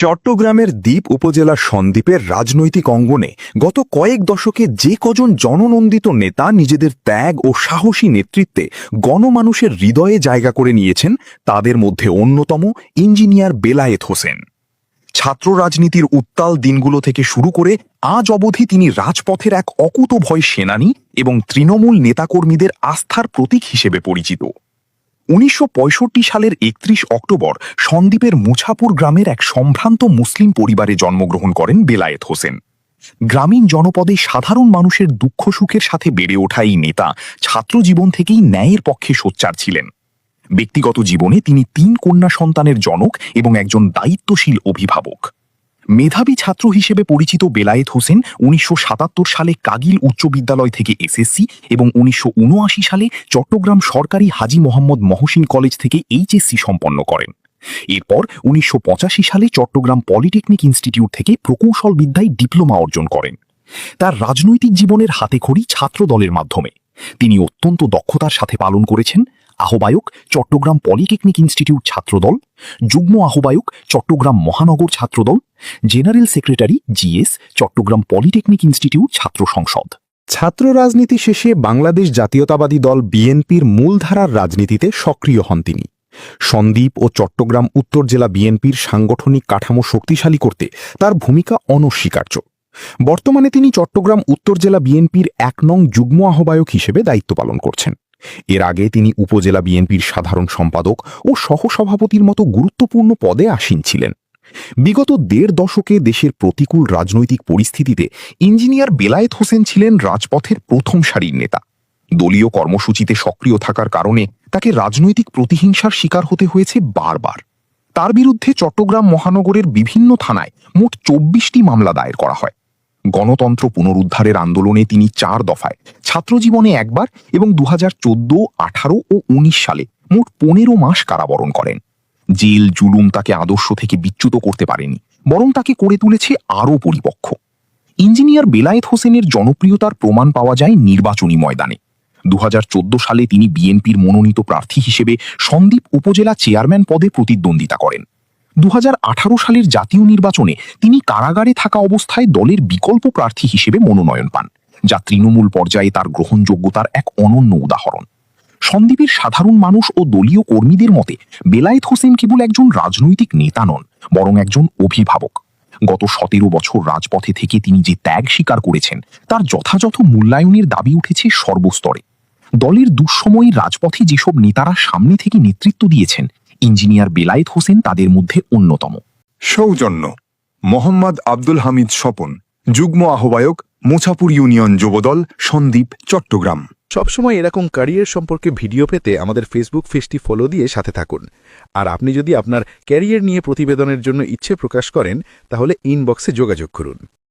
চট্টগ্রামের দ্বীপ উপজেলার সন্দ্বীপের রাজনৈতিক অঙ্গনে গত কয়েক দশকে যে কজন জননন্দিত নেতা নিজেদের ত্যাগ ও সাহসী নেতৃত্বে গণমানুষের হৃদয়ে জায়গা করে নিয়েছেন তাদের মধ্যে অন্যতম ইঞ্জিনিয়ার বেলায়েত হোসেন। ছাত্র রাজনীতির উত্তাল দিনগুলো থেকে শুরু করে আজ অবধি তিনি রাজপথের এক অকুতভয় সেনানী এবং তৃণমূল নেতাকর্মীদের আস্থার প্রতীক হিসেবে পরিচিত। ১৯৬৫ সালের ৩১ অক্টোবর সন্দ্বীপের মুছাপুর গ্রামের এক সম্ভ্রান্ত মুসলিম পরিবারে জন্মগ্রহণ করেন বেলায়েত হোসেন। গ্রামীণ জনপদে সাধারণ মানুষের দুঃখ সুখের সাথে বেড়ে ওঠা এই নেতা ছাত্রজীবন থেকেই ন্যায়ের পক্ষে সোচ্চার ছিলেন। ব্যক্তিগত জীবনে তিনি ৩ কন্যা সন্তানের জনক এবং একজন দায়িত্বশীল অভিভাবক। মেধাবী ছাত্র হিসেবে পরিচিত বেলায়েত হোসেন ১৯৭৭ সালে কাগিল উচ্চ বিদ্যালয় থেকে এসএসসি এবং ১৯৭৯ সালে চট্টগ্রাম সরকারি হাজী মোহাম্মদ মহসিন কলেজ থেকে এইচএসসি সম্পন্ন করেন। এরপর ১৯৮৫ সালে চট্টগ্রাম পলিটেকনিক ইনস্টিটিউট থেকে প্রকৌশল বিদ্যায় ডিপ্লোমা অর্জন করেন। তার রাজনৈতিক জীবনের হাতেখড়ি ছাত্র দলের মাধ্যমে। তিনি অত্যন্ত দক্ষতার সাথে পালন করেছেন আহ্বায়ক চট্টগ্রাম পলিটেকনিক ইনস্টিটিউট ছাত্রদল, যুগ্ম আহ্বায়ক চট্টগ্রাম মহানগর Chhatradal, general secretary GS Chattogram polytechnic institute ছাত্র সংসদ। ছাত্র রাজনীতি শেষে বাংলাদেশ জাতীয়তাবাদী দল বিএনপির মূলধারার রাজনীতিতে সক্রিয় হন তিনি। সন্দ্বীপ ও চট্টগ্রাম উত্তর জেলা বিএনপির সাংগঠনিক কাঠামো শক্তিশালী করতে তার ভূমিকা অনস্বীকার্য। বর্তমানে তিনি চট্টগ্রাম উত্তর জেলা বিএনপির ১ নং যুগ্ম আহ্বায়ক হিসেবে দায়িত্ব পালন করছেন। এর আগে তিনি উপজেলা বিএনপির সাধারণ সম্পাদক ও সহসভাপতির মতো গুরুত্বপূর্ণ পদে আসীন ছিলেন। বিগত ১.৫ দশকে দেশের প্রতিকূল রাজনৈতিক পরিস্থিতিতে ইঞ্জিনিয়ার বেলায়েত হোসেন ছিলেন রাজপথের প্রথম সারির নেতা। দলীয় কর্মসূচিতে সক্রিয় থাকার কারণে তাকে রাজনৈতিক প্রতিহিংসার শিকার হতে হয়েছে বারবার। তার বিরুদ্ধে চট্টগ্রাম মহানগরের বিভিন্ন থানায় মোট ২৪টি মামলা দায়ের করা হয়। গণতন্ত্র পুনরুদ্ধারের আন্দোলনে তিনি ৪ দফায়, ছাত্রজীবনে একবার এবং ২০১৪, ১৮ ও ১৯ সালে মোট ১৫ মাস কারাবরণ করেন। জেল জুলুম তাকে আদর্শ থেকে বিচ্যুত করতে পারেনি, বরং তাকে করে তুলেছে আরও পরিপক্ক। ইঞ্জিনিয়ার বেলায়েত হোসেনের জনপ্রিয়তার প্রমাণ পাওয়া যায় নির্বাচনী ময়দানে। ২০১৪ সালে তিনি বিএনপির মনোনীত প্রার্থী হিসেবে সন্দ্বীপ উপজেলা চেয়ারম্যান পদে প্রতিদ্বন্দ্বিতা করেন। ২০১৮ সালের জাতীয় নির্বাচনে তিনি কারাগারে থাকা অবস্থায় দলের বিকল্প প্রার্থী হিসেবে মনোনয়ন পান, যা তৃণমূল পর্যায়ে তার গ্রহণযোগ্যতার এক অনন্য উদাহরণ। সন্দ্বীপের সাধারণ মানুষ ও দলীয় কর্মীদের মতে বেলায়েত হোসেন কেবল একজন রাজনৈতিক নেতা নন, বরং একজন অভিভাবক। গত ১৭ বছর রাজপথে থেকে তিনি যে ত্যাগ স্বীকার করেছেন তার যথাযথ মূল্যায়নের দাবি উঠেছে সর্বস্তরে। দলের দুঃসময়ে রাজপথে যেসব নেতারা সামনে থেকে নেতৃত্ব দিয়েছেন, ইঞ্জিনিয়ার বেলায়েত হোসেন তাদের মধ্যে অন্যতম। সৌজন্য: মোহাম্মদ আব্দুল হামিদ স্বপন, যুগ্ম আহ্বায়ক, মুছাপুর ইউনিয়ন যুবদল, সন্দ্বীপ, চট্টগ্রাম। সবসময় এরকম ক্যারিয়ার সম্পর্কে ভিডিও পেতে আমাদের ফেসবুক পেজটি ফলো দিয়ে সাথে থাকুন। আর আপনি যদি আপনার ক্যারিয়ার নিয়ে প্রতিবেদনের জন্য ইচ্ছে প্রকাশ করেন, তাহলে ইনবক্সে যোগাযোগ করুন।